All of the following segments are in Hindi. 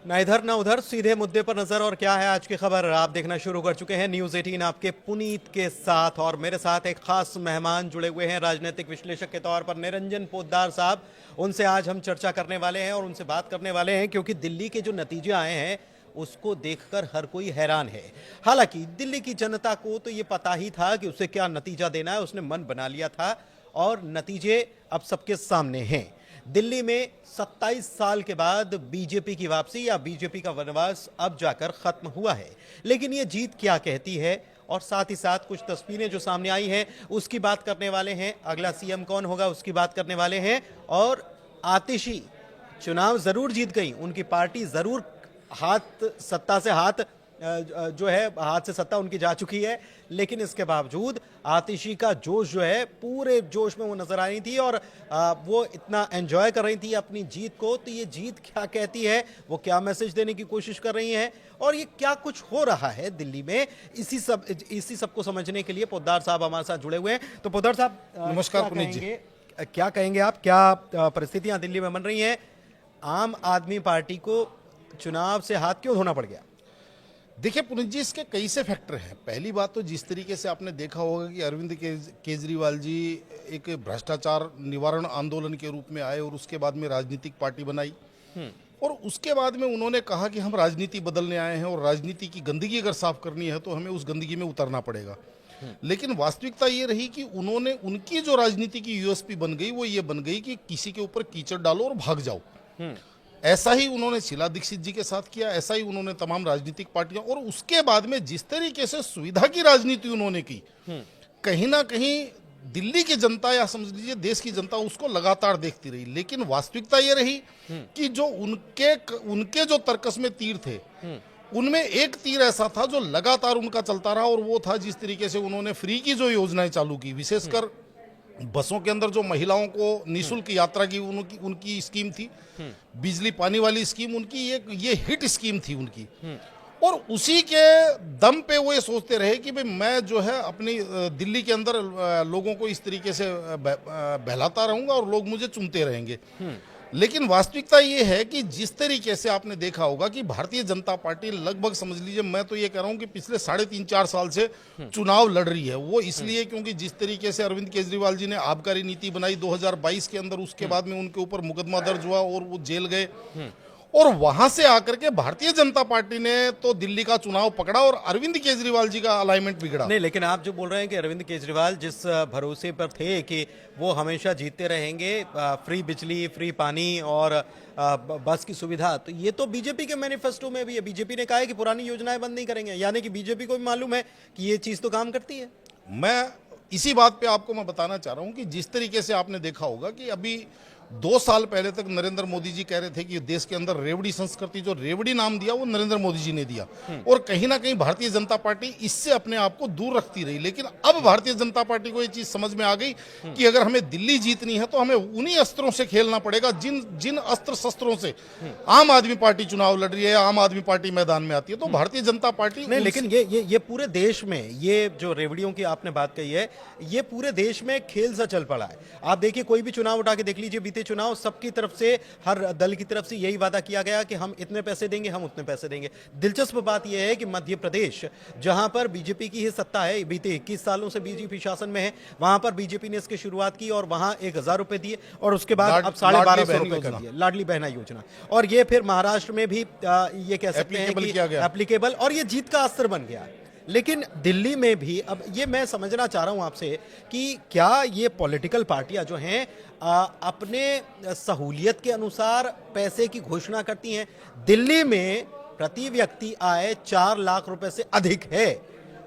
ना इधर ना उधर, सीधे मुद्दे पर नजर। और क्या है आज की खबर, आप देखना शुरू कर चुके हैं न्यूज 18 आपके पुनीत के साथ। और मेरे साथ एक खास मेहमान जुड़े हुए हैं, राजनीतिक विश्लेषक के तौर पर निरंजन पोद्दार साहब। उनसे आज हम चर्चा करने वाले हैं और उनसे बात करने वाले हैं, क्योंकि दिल्ली के जो नतीजे आए हैं उसको देखकर हर कोई हैरान है। हालांकि दिल्ली की जनता को तो ये पता ही था कि उसे क्या नतीजा देना है, उसने मन बना लिया था और नतीजे अब सबके सामने हैं। दिल्ली में 27 साल के बाद बीजेपी की वापसी या बीजेपी का वनवास अब जाकर खत्म हुआ है। लेकिन ये जीत क्या कहती है, और साथ ही साथ कुछ तस्वीरें जो सामने आई हैं उसकी बात करने वाले हैं। अगला सीएम कौन होगा उसकी बात करने वाले हैं। और आतिशी चुनाव जरूर जीत गई, उनकी पार्टी जरूर हाथ सत्ता से हाथ जो है हाथ से सत्ता उनकी जा चुकी है, लेकिन इसके बावजूद आतिशी का जोश जो है पूरे जोश में वो नजर आ रही थी और वो इतना एंजॉय कर रही थी अपनी जीत को। तो ये जीत क्या कहती है, वो क्या मैसेज देने की कोशिश कर रही हैं और ये क्या कुछ हो रहा है दिल्ली में, इसी सब को समझने के लिए पोद्दार साहब हमारे साथ जुड़े हुए हैं। तो पोद्दार साहब नमस्कार पुनीत जी। क्या कहेंगे आप, क्या परिस्थितियां दिल्ली में बन रही हैं? आम आदमी पार्टी को चुनाव से हाथ क्यों धोना पड़ गया? देखिए पुनीत जी, इसके कई से फैक्टर हैं। पहली बात तो जिस तरीके से आपने देखा होगा कि अरविंद केजरीवाल जी एक भ्रष्टाचार निवारण आंदोलन के रूप में आए और उसके बाद में राजनीतिक पार्टी बनाई और उसके बाद में उन्होंने कहा कि हम राजनीति बदलने आए हैं और राजनीति की गंदगी अगर साफ करनी है तो हमें उस गंदगी में उतरना पड़ेगा। लेकिन वास्तविकता ये रही कि उन्होंने उनकी जो राजनीति की यूएसपी बन गई वो ये बन गई कि किसी के ऊपर कीचड़ डालो और भाग जाओ। ऐसा ही उन्होंने शीला दीक्षित जी के साथ किया, ऐसा ही उन्होंने तमाम राजनीतिक पार्टियां, और उसके बाद में जिस तरीके से सुविधा की राजनीति उन्होंने की, कहीं ना कहीं दिल्ली की जनता या समझ लीजिए देश की जनता उसको लगातार देखती रही। लेकिन वास्तविकता ये रही कि जो उनके जो तर्कस में तीर थे उनमें एक तीर ऐसा था जो लगातार उनका चलता रहा, और वो था जिस तरीके से उन्होंने फ्री की जो योजनाएं चालू की, विशेषकर बसों के अंदर जो महिलाओं को निःशुल्क यात्रा की उनकी स्कीम थी, बिजली पानी वाली स्कीम उनकी ये हिट स्कीम थी उनकी। और उसी के दम पे वो ये सोचते रहे कि भाई मैं जो है अपनी दिल्ली के अंदर लोगों को इस तरीके से बहलाता रहूंगा और लोग मुझे चुनते रहेंगे। लेकिन वास्तविकता ये है कि जिस तरीके से आपने देखा होगा कि भारतीय जनता पार्टी लगभग समझ लीजिए, मैं तो ये कह रहा हूं कि पिछले 3.5-4 साल से चुनाव लड़ रही है। वो इसलिए क्योंकि जिस तरीके से अरविंद केजरीवाल जी ने आबकारी नीति बनाई 2022 के अंदर, उसके बाद में उनके ऊपर मुकदमा दर्ज हुआ और वो जेल गए, और वहां से आकर के भारतीय जनता पार्टी ने तो दिल्ली का चुनाव पकड़ा और अरविंद केजरीवाल जी का अलाइनमेंट बिगड़ा। नहीं, लेकिन आप जो बोल रहे हैं कि अरविंद केजरीवाल जिस भरोसे पर थे कि वो हमेशा जीतते रहेंगे, फ्री बिजली, फ्री पानी और बस की सुविधा, तो ये तो बीजेपी के मैनिफेस्टो में भी है। बीजेपी ने कहा है कि पुरानी योजनाएं बंद नहीं करेंगे, यानी कि बीजेपी को भी मालूम है कि ये चीज तो काम करती है। मैं इसी बात पे आपको मैं बताना चाह रहा हूं कि जिस तरीके से आपने देखा होगा कि अभी 2 साल पहले तक नरेंद्र मोदी जी कह रहे थे कि देश के अंदर रेवड़ी संस्कृति, जो रेवड़ी नाम दिया वो नरेंद्र मोदी जी ने दिया, और कहीं ना कहीं भारतीय जनता पार्टी इससे अपने आप को दूर रखती रही। लेकिन अब भारतीय जनता पार्टी को ये चीज समझ में आ गई कि अगर हमें दिल्ली जीतनी है तो हमें उन्हीं अस्त्रों से खेलना पड़ेगा जिन अस्त्र शस्त्रों से आम आदमी पार्टी चुनाव लड़ रही है, आम आदमी पार्टी मैदान में आती है। तो भारतीय जनता पार्टी नहीं, लेकिन ये पूरे देश में, ये जो रेवड़ियों की आपने बात कही है, ये पूरे देश में खेल सा चल पड़ा है। आप देखिए, कोई भी चुनाव उठा के देख लीजिए, बीते चुनाव सबकी तरफ से, हर दल की तरफ से यही वादा किया गया कि हम इतने पैसे देंगे, हम उतने पैसे देंगे। दिलचस्प बात यह है कि मध्य प्रदेश, जहां पर बीजेपी की ही सत्ता है, बीते 21 सालों से बीजेपी शासन में है, वहां पर बीजेपी ने इसकी शुरुआत की और वहां 1000 रुपए दिए और उसके बाद अब 1250 रुपए कर दिए, लाडली बहना योजना। और ये फिर महाराष्ट्र में भी ये कह सकते हैं कि एप्लीकेबल, और ये जीत का अस्त्र बन गया है। लेकिन दिल्ली में भी अब ये मैं समझना चाह रहा हूं आपसे कि क्या ये पॉलिटिकल पार्टियां जो हैं अपने सहूलियत के अनुसार पैसे की घोषणा करती हैं? दिल्ली में प्रति व्यक्ति आय 4 लाख रुपए से अधिक है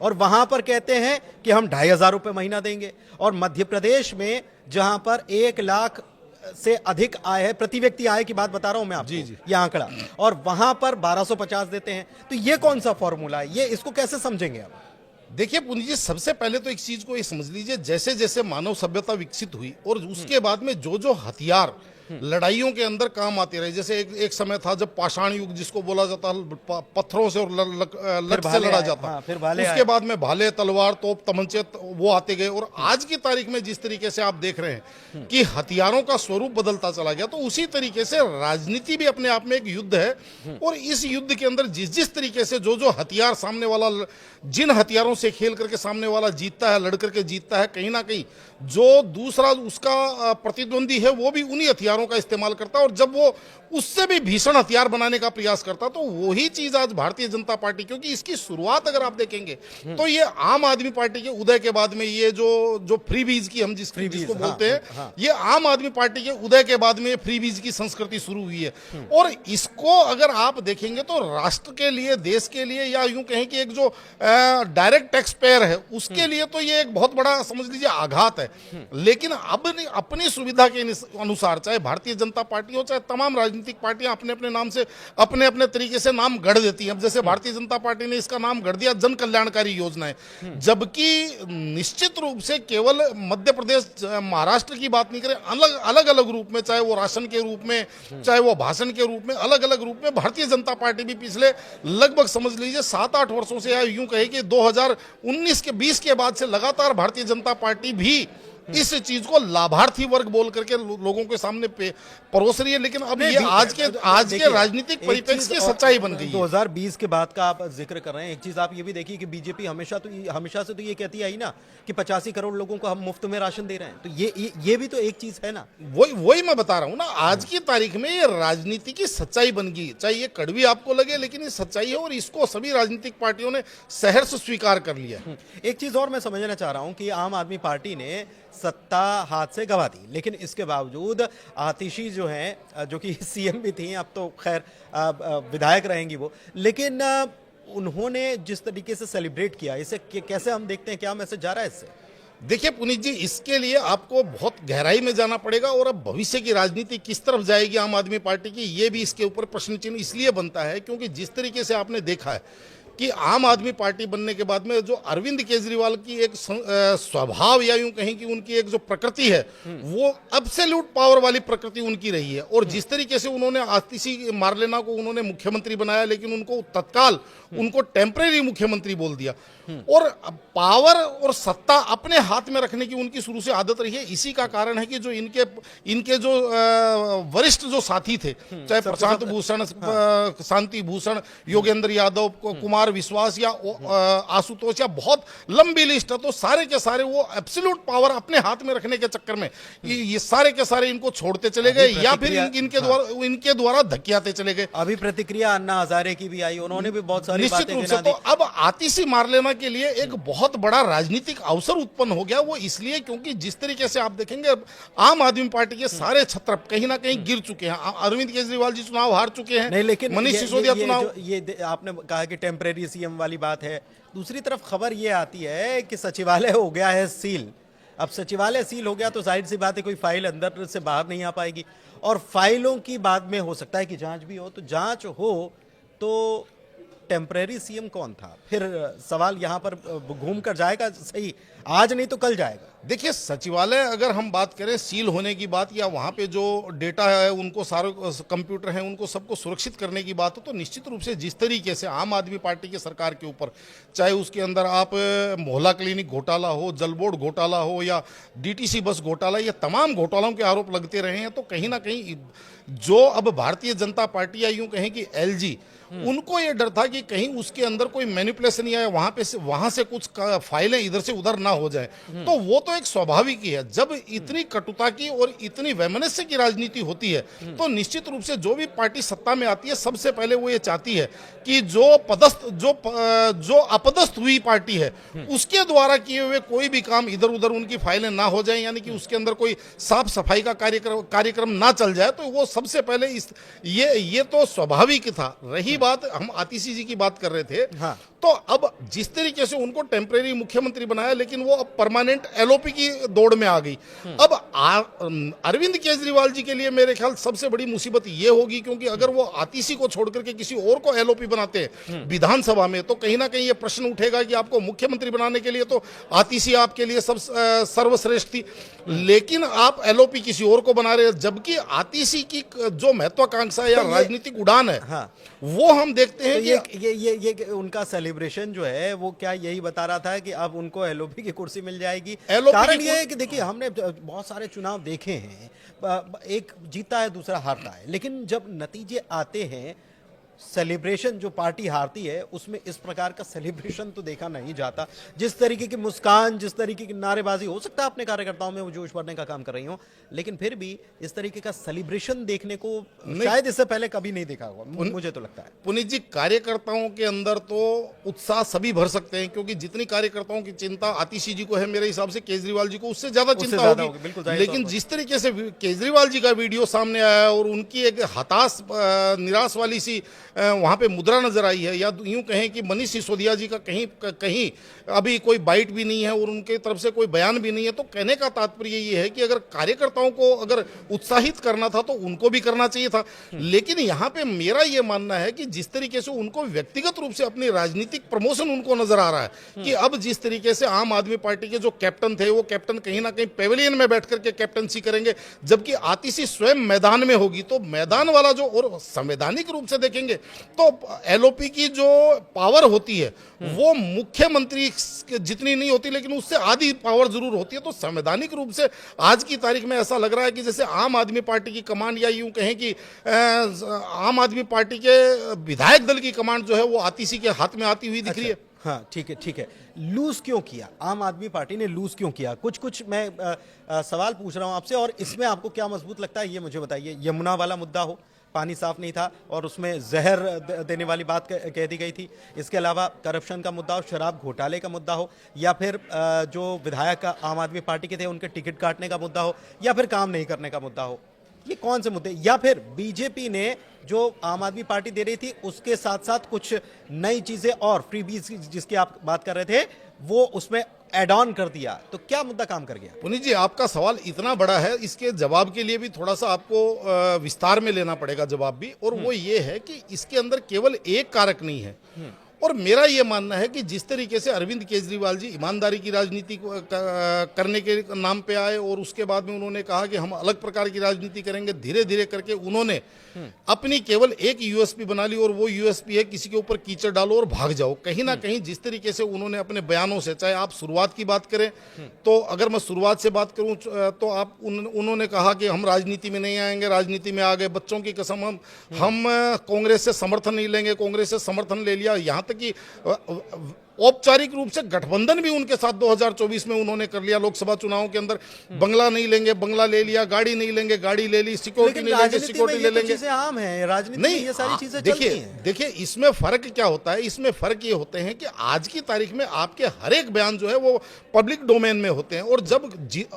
और वहां पर कहते हैं कि हम 2500 रुपए महीना देंगे, और मध्य प्रदेश में जहां पर 1 लाख से अधिक आय है, प्रति व्यक्ति आय की बात बता रहा हूं मैं आपको, ये आंकड़ा, और वहां पर 1250 देते हैं। तो ये कौन सा फॉर्मूला है, ये इसको कैसे समझेंगे आप? देखिए पुनीत जी, सबसे पहले तो एक चीज को ये समझ लीजिए, जैसे जैसे मानव सभ्यता विकसित हुई और उसके बाद में जो जो हथियार लड़ाइयों के अंदर काम आती रही। जैसे एक समय था जब पाषाण युग जिसको बोला जाता, पत्थरों से और लठ से लड़ा जाता, फिर भाले उसके बाद में भाले, तलवार, तोप, तमंचे वो आते गए। और आज की तारीख में जिस तरीके से आप देख रहे हैं कि हथियारों का स्वरूप बदलता चला गया, तो उसी तरीके से राजनीति भी अपने आप में एक युद्ध है। और इस युद्ध के अंदर जिस तरीके से जो हथियार सामने वाला, जिन हथियारों से खेल करके सामने वाला जीतता है, लड़ करके जीतता है, कहीं ना कहीं जो दूसरा उसका प्रतिद्वंदी है वो भी उन्हीं हथियारों का इस्तेमाल करता है। और जब वो उससे भी भीषण हथियार बनाने का प्रयास करता, तो वही चीज आज भारतीय जनता पार्टी, क्योंकि इसकी शुरुआत अगर आप देखेंगे तो ये आम आदमी पार्टी के उदय के बाद में, ये जो फ्रीबीज की हम जिसको बोलते हैं, ये आम आदमी पार्टी के उदय के बाद में फ्रीबीज की संस्कृति शुरू हुई है। और इसको अगर आप देखेंगे तो राष्ट्र के लिए, देश के लिए, या यूं कहें कि एक जो डायरेक्ट टैक्स पेयर है उसके लिए तो ये एक बहुत बड़ा समझ लीजिए आघात है। लेकिन अब अपनी सुविधा के अनुसार, चाहे भारतीय जनता पार्टी हो, चाहे तमाम राजनीतिक पार्टियां अपने अपने नाम से, अपने अपने तरीके से नाम गढ़ देती हैं। अब जैसे भारतीय जनता पार्टी ने इसका नाम गढ़ दिया जन कल्याणकारी योजनाएं, जबकि निश्चित रूप से केवल मध्य प्रदेश, महाराष्ट्र की बात नहीं करें, अलग अलग रूप में, चाहे वो राशन के रूप में, चाहे वो भाषण के रूप में, अलग अलग रूप में भारतीय जनता पार्टी भी पिछले लगभग समझ लीजिए 7-8 वर्षों से, या यूं कहे कि 2019 के 20 के बाद से लगातार भारतीय जनता पार्टी भी इस चीज को लाभार्थी वर्ग बोल करके लोगों के सामने परोस रही है। लेकिन अब ये आज के राजनीतिक परिप्रेक्ष्य की सच्चाई बन गई है। 2020 के बाद का आप जिक्र कर रहे हैं। एक चीज आप ये भी देखिए कि बीजेपी हमेशा से तो ये कहती आई ना कि 85 करोड़ लोगों को हम मुफ्त में राशन दे रहे हैं, तो ये भी तो एक चीज है ना। वही मैं बता रहा हूं ना, आज की तारीख में ये राजनीति की सच्चाई बन गई, चाहे ये कड़वी आपको लगे, लेकिन ये सच्चाई है और इसको सभी राजनीतिक पार्टियों ने सहर्ष स्वीकार कर लिया। एक चीज और मैं समझना चाह रहा हूं कि आम आदमी पार्टी ने सत्ता हाथ से गवा दी, लेकिन इसके बावजूद आतिशी जो हैं, जो कि सीएम भी थी, अब तो खैर विधायक रहेंगी वो, लेकिन उन्होंने जिस तरीके से सेलिब्रेट किया, इसे कैसे हम देखते हैं, क्या मैसेज जा रहा है इससे? देखिए पुनीत जी, इसके लिए आपको बहुत गहराई में जाना पड़ेगा और अब भविष्य की राजनीति किस तरफ जाएगी आम आदमी पार्टी की, ये भी इसके ऊपर प्रश्न चिन्ह इसलिए बनता है क्योंकि जिस तरीके से आपने देखा है कि आम आदमी पार्टी बनने के बाद में जो अरविंद केजरीवाल की एक स्वभाव, या यूं कहें कि उनकी एक जो प्रकृति है, वो एब्सोल्यूट पावर वाली प्रकृति उनकी रही है। और जिस तरीके से उन्होंने आतिशी मार्लेना को उन्होंने मुख्यमंत्री बनाया, लेकिन उनको तत्काल उनको टेम्परेरी मुख्यमंत्री बोल दिया। और पावर और सत्ता अपने हाथ में रखने की उनकी शुरू से आदत रही है। इसी का कारण है कि जो इनके जो वरिष्ठ जो साथी थे, चाहे प्रशांत भूषण, शांति भूषण, योगेंद्र यादव, कुमार विश्वास या आशुतोष, या बहुत लंबी लिस्ट है, तो सारे के सारे वो एब्सोल्यूट पावर अपने हाथ में रखने के चक्कर में ये सारे के सारे इनको छोड़ते चले गए, या फिर इनके द्वारा धकियाते चले गए। अभी प्रतिक्रिया अन्ना हजारे की भी आई, उन्होंने भी बहुत सारी निश्चित रूप से। तो अब आतिशी मार्लेना के लिए एक बहुत बड़ा राजनीतिक अवसर उत्पन्न हो गया। वो इसलिए क्योंकि जिस तरीके से आप देखेंगे आम आदमी पार्टी के सारे छत्र कहीं ना कहीं गिर चुके हैं। अरविंद केजरीवाल जी चुनाव हार चुके हैं, नहीं, लेकिन मनीष सिसोदिया चुनाव, ये आपने कहा कि टेम्परेरी सीएम वाली बात है। दूसरी तरफ खबर ये आती है कि सचिवालय हो गया है सील। अब सचिवालय सील हो गया तो जाहिर सी बात है कोई फाइल अंदर से बाहर नहीं आ पाएगी, और फाइलों की बाद में हो सकता है कि जांच भी हो, तो जांच हो तो टेम्परेरी सीएम कौन था? फिर सवाल यहां पर घूम कर जाएगा, सही आज नहीं तो कल जाएगा। देखिए, सचिवालय अगर हम बात करें सील होने की बात, या वहाँ पे जो डेटा है उनको, सारे कंप्यूटर हैं उनको सबको सुरक्षित करने की बात हो, तो निश्चित रूप से जिस तरीके से आम आदमी पार्टी की सरकार के ऊपर, चाहे उसके अंदर आप मोहल्ला क्लिनिक घोटाला हो, जल बोर्ड घोटाला हो, या डीटीसी बस घोटाला, ये तमाम घोटालों के आरोप लगते रहे हैं, तो कहीं ना कहीं जो अब भारतीय जनता पार्टी, या यूं कहें कि एलजी, उनको ये डर था कि कहीं उसके अंदर कोई मैनिपुलेशन या वहां से कुछ फाइलें इधर से उधर ना हो जाए। तो वो तो एक स्वाभाविक ही है। जब इतनी कटुता की और इतनी वैमनस्य की राजनीति होती है, तो निश्चित रूप से जो भी पार्टी सत्ता में आती है, सबसे पहले वो ये चाहती है कि जो अपदस्थ हुई पार्टी है उसके द्वारा किए हुए कोई भी काम इधर उधर उनकी फाइलें ना हो जाए, यानी कि उसके अंदर कोई साफ सफाई का कार्यक्रम ना चल जाए। तो वो सबसे पहले ये तो स्वाभाविक था। रही बात, हम आतिशी जी की बात कर रहे थे, हाँ। तो अब जिस तरीके से उनको टेम्परेरी मुख्यमंत्री बनाया, लेकिन वो अब परमानेंट एलओपी की दौड़ में आ गई। अब अरविंद केजरीवाल जी के लिए मेरे ख्याल सबसे बड़ी मुसीबत ये होगी, क्योंकि अगर वो आतिशी को छोड़ करके किसी और को एलओपी बनाते हैं विधानसभा में, तो कहीं ना कहीं ये प्रश्न उठेगा कि आपको मुख्यमंत्री बनाने के लिए तो आतिशी आपके लिए सब सर्वश्रेष्ठ थी, लेकिन आप एलओपी किसी और को बना रहे हैं, जबकि आतिशी की जो महत्वाकांक्षा या राजनीतिक उड़ान है, हाँ, वो हम देखते हैं तो ये उनका सेलिब्रेशन जो है वो क्या यही बता रहा था कि अब उनको एलओपी की कुर्सी मिल जाएगी। कारण ये है कि देखिए हमने बहुत सारे चुनाव देखे हैं, एक जीता है दूसरा हारता है, लेकिन जब नतीजे आते हैं सेलिब्रेशन जो पार्टी हारती है उसमें इस प्रकार का सेलिब्रेशन तो देखा नहीं जाता। जिस तरीके की मुस्कान, जिस तरीके की नारेबाजी, हो सकता है अपने कार्यकर्ताओं में वो जोश भरने का काम कर रही हो, लेकिन फिर भी इस तरीके का सेलिब्रेशन देखने को शायद इससे पहले कभी नहीं देखा होगा, मुझे तो लगता है। पुनीत जी, कार्यकर्ताओं के अंदर तो उत्साह सभी भर सकते हैं, क्योंकि जितनी कार्यकर्ताओं की चिंता आतिशी जी को है, मेरे हिसाब से केजरीवाल जी को उससे ज्यादा चिंता होगी। लेकिन जिस तरीके से केजरीवाल जी का वीडियो सामने आया और उनकी एक हताश निराश वाली सी वहां पे मुद्रा नजर आई है, या यूं कहें कि मनीष सिसोदिया जी का कहीं अभी कोई बाइट भी नहीं है और उनके तरफ से कोई बयान भी नहीं है, तो कहने का तात्पर्य ये है कि अगर कार्यकर्ताओं को अगर उत्साहित करना था तो उनको भी करना चाहिए था। लेकिन यहाँ पे मेरा ये मानना है कि जिस तरीके से उनको व्यक्तिगत रूप से अपनी राजनीतिक प्रमोशन उनको नजर आ रहा है कि अब जिस तरीके से आम आदमी पार्टी के जो कैप्टन थे, वो कैप्टन कहीं ना कहीं पेविलियन में बैठ करके कैप्टनसी करेंगे, जबकि आतिशी स्वयं मैदान में होगी, तो मैदान वाला जो, और संवैधानिक रूप से देखेंगे तो एलओपी की जो पावर होती है वो मुख्यमंत्री जितनी नहीं होती, लेकिन उससे आधी पावर जरूर होती है। तो संवैधानिक रूप से आज की तारीख में ऐसा लग रहा है कि जैसे आम आदमी पार्टी की कमांड, या यूं कहें कि आम आदमी पार्टी के विधायक दल की कमांड जो है वो आतिशी के हाथ में आती हुई दिख रही है। हाँ, ठीक है, ठीक है। लूज क्यों किया आम आदमी पार्टी ने, लूज क्यों किया? कुछ मैं सवाल पूछ रहा हूं आपसे, और इसमें आपको क्या मजबूत लगता है ये मुझे बताइए। यमुना वाला मुद्दा हो, पानी साफ नहीं था और उसमें जहर देने वाली बात कह दी गई थी, इसके अलावा करप्शन का मुद्दा हो, शराब घोटाले का मुद्दा हो, या फिर जो विधायक आम आदमी पार्टी के थे उनके टिकट काटने का मुद्दा हो, या फिर काम नहीं करने का मुद्दा हो, ये कौन से मुद्दे? या फिर बीजेपी ने जो आम आदमी पार्टी दे रही थी उसके साथ साथ कुछ नई चीजें और फ्रीबीज जिसकी आप बात कर रहे थे वो उसमें एड ऑन कर दिया, तो क्या मुद्दा काम कर गया? पुनीत जी, आपका सवाल इतना बड़ा है, इसके जवाब के लिए भी थोड़ा सा आपको विस्तार में लेना पड़ेगा जवाब भी, और वो ये है कि इसके अंदर केवल एक कारक नहीं है। और मेरा ये मानना है कि जिस तरीके से अरविंद केजरीवाल जी ईमानदारी की राजनीति करने के नाम पे आए और उसके बाद में उन्होंने कहा कि हम अलग प्रकार की राजनीति करेंगे, धीरे धीरे करके उन्होंने अपनी केवल एक यूएसपी बना ली, और वो यूएसपी है किसी के ऊपर कीचड़ डालो और भाग जाओ। कहीं ना कहीं जिस तरीके से उन्होंने अपने बयानों से, चाहे आप शुरुआत की बात करें तो अगर मैं शुरुआत से बात करूं तो आप उन्होंने कहा कि हम राजनीति में नहीं आएंगे, राजनीति में आ गए, बच्चों की कसम हम कांग्रेस से समर्थन नहीं लेंगे, कांग्रेस से समर्थन ले लिया, यहाँ तक कि औपचारिक रूप से गठबंधन भी उनके साथ 2024 में उन्होंने कर लिया। लोकसभा चुनावों के अंदर बंगला नहीं लेंगे, बंगला ले लिया, गाड़ी नहीं लेंगे, गाड़ी ले ली, सिक्योरिटी नहीं लेंगे, सिक्योरिटी ले लेंगे। चीजें आम है राजनीति में, ये सारी चीजें चलती हैं। देखिए इसमें फर्क क्या होता है, इसमें फर्क ये होते हैं कि आज की तारीख में आपके हर एक बयान जो है वो पब्लिक डोमेन में होते हैं, और जब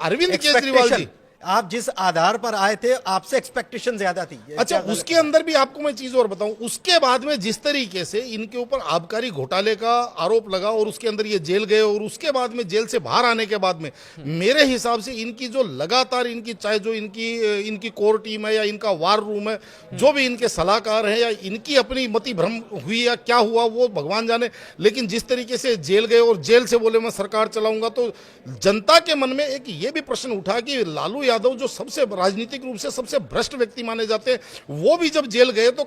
अरविंद केजरीवाल जी, आप जिस आधार पर आए थे आपसे एक्सपेक्टेशन ज्यादा थी। अच्छा, उसके अंदर भी आपको मैं चीज और बताऊं, उसके बाद में जिस तरीके से इनके ऊपर आबकारी घोटाले का आरोप लगा और उसके अंदर ये जेल गए, और उसके बाद में जेल से बाहर आने के बाद में मेरे हिसाब से इनकी जो लगातार इनकी, चाहे जो इनकी कोर टीम है या इनका वार रूम है, जो भी इनके सलाहकार हैं, या इनकी अपनी मति भ्रम हुई या क्या हुआ वो भगवान जाने, लेकिन जिस तरीके से जेल गए और जेल से बोले मैं सरकार चलाऊंगा, तो जनता के मन में एक ये भी प्रश्न उठा कि लालू यादव जो सबसे राजनीतिक रूप से सबसे भ्रष्ट व्यक्ति माने जाते हैं, वो भी जब जेल गए तो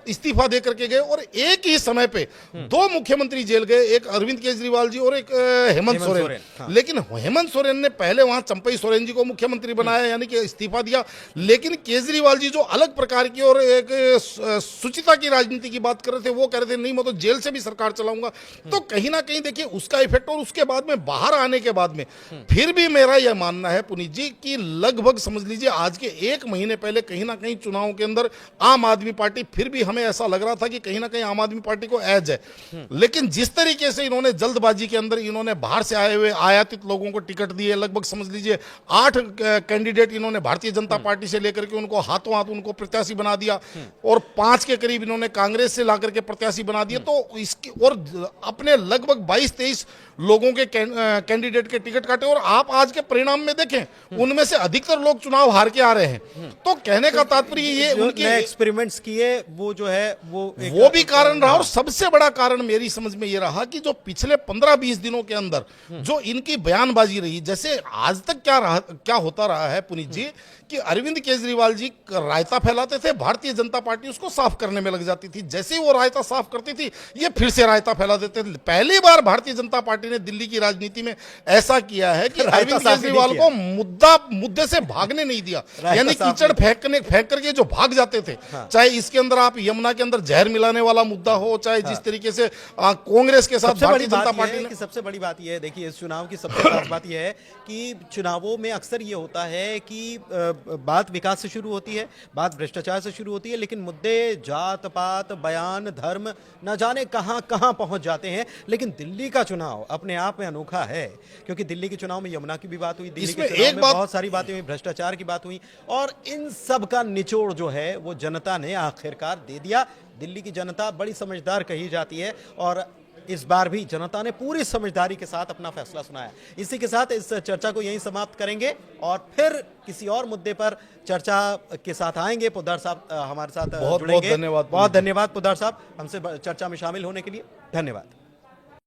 इस्तीफा दे करके गए, और एक ही समय पे दो मुख्यमंत्री जेल गए, एक अरविंद केजरीवाल जी और एक हेमंत सोरेन। हाँ। लेकिन हेमंत सोरेन ने पहले वहां चंपई सोरेन जी को मुख्यमंत्री बनाया, यानी कि इस्तीफा दिया, लेकिन केजरीवाल जी जो अलग प्रकार की और एक सुचिता की राजनीति की बात कर रहे थे, वो कह रहे थे नहीं मैं तो जेल से भी सरकार चलाऊंगा। तो कहीं ना कहीं देखिए उसका इफेक्ट, और उसके बाद में बाहर आने के बाद में फिर भी मेरा यह मानना है पुनीत जी कि लगभग समझ लीजिए आज के 1 महीने पहले कहीं ना कहीं चुनाव के अंदर आम आदमी पार्टी, फिर भी हमें ऐसा लग रहा था कि कहीं ना कहीं आम आदमी पार्टी को एज है, लेकिन जिस तरीके से इन्होंने जल्दबाजी के अंदर इन्होंने बाहर से आए हुए आयातित लोगों को टिकट दिए, लगभग समझ लीजिए 8 कैंडिडेट इन्होंने भारतीय जनता पार्टी से लेकर के उनको हाथों हाथ उनको प्रत्याशी बना दिया और 5 के करीब इन्होंने कांग्रेस से लाकर के प्रत्याशी बना दिए। तो इसकी और अपने लगभग 22-23 लोगों के कैंडिडेट के टिकट काटे और आप आज के परिणाम में देखें उनमें से अधिकतर लोग चुनाव हार के आ रहे हैं। तो कहने का तात्पर्य ये उनके एक्सपेरिमेंट्स किए वो जो है वो भी कारण रहा। और सबसे बड़ा कारण मेरी समझ में ये रहा कि जो पिछले 15-20 दिनों के अंदर जो इनकी बयानबाजी रही, जैसे आज तक क्या होता रहा है पुनीत जी कि अरविंद केजरीवाल जी रायता फैलाते थे, भारतीय जनता पार्टी उसको साफ करने में लग जाती थी, जैसे ही वो रायता साफ करती थी ये फिर से रायता फैला देते थे। पहली बार भारतीय जनता पार्टी ने दिल्ली की राजनीति में ऐसा किया है कि अरविंद केजरीवाल को मुद्दे से भागने नहीं दिया, यानी कीचड़ फेंक करके जो भाग जाते थे। चाहे इसके अंदर आप यमुना के अंदर जहर मिलाने वाला मुद्दा हो, चाहे जिस तरीके से कांग्रेस के साथ भारतीय जनता पार्टी ने। सबसे बड़ी बात यह है, देखिए इस चुनाव की सबसे खास बात यह है कि चुनावों में अक्सर ये होता है कि बात विकास से शुरू होती है, बात भ्रष्टाचार से शुरू होती है, लेकिन मुद्दे जात पात बयान धर्म न जाने कहां कहां पहुंच जाते हैं। लेकिन दिल्ली का चुनाव अपने आप में अनोखा है, क्योंकि दिल्ली के चुनाव में यमुना की भी बात हुई, दिल्ली के चुनाव में बहुत सारी बातें हुई, भ्रष्टाचार की बात हुई, और इन सब का निचोड़ जो है वो जनता ने आखिरकार दे दिया। दिल्ली की जनता बड़ी समझदार कही जाती है और इस बार भी जनता ने पूरी समझदारी के साथ अपना फैसला सुनाया। इसी के साथ इस चर्चा को यहीं समाप्त करेंगे और फिर किसी और मुद्दे पर चर्चा के साथ आएंगे। पोद्दार साहब हमारे साथ जुड़ेंगे। बहुत धन्यवाद। बहुत धन्यवाद पोद्दार साहब हमसे चर्चा में शामिल होने के लिए। धन्यवाद।